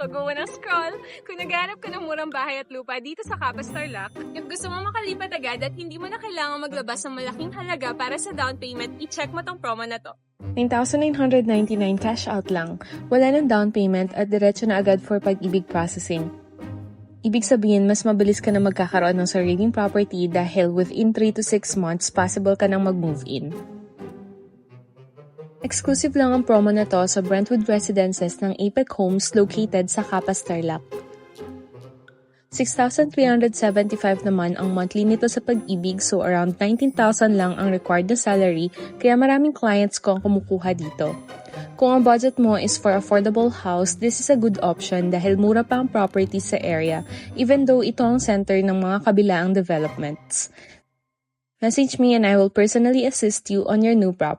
So go ng scroll. Kung naghanap ka ng murang bahay at lupa dito sa Capas Tarlac, if gusto mo makalipat agad at hindi mo na kailangan maglabas ng malaking halaga para sa down payment, i-check mo tong promo na to. 9,999 cash out lang, wala ng down payment at diretso na agad for pag-ibig processing. Ibig sabihin, mas mabilis ka na magkakaroon ng sariling property dahil within 3 to 6 months, possible ka nang mag-move in. Exclusive lang ang promo na to sa Brentwood Residences ng Apex Homes located sa Capas Tarlac. 6,375 naman ang monthly nito sa pag-ibig, so around 19,000 lang ang required na salary, kaya maraming clients ko ang kumukuha dito. Kung ang budget mo is for affordable house, this is a good option dahil mura pa ang property sa area, even though ito ang center ng mga kabilaang developments. Message me and I will personally assist you on your new property.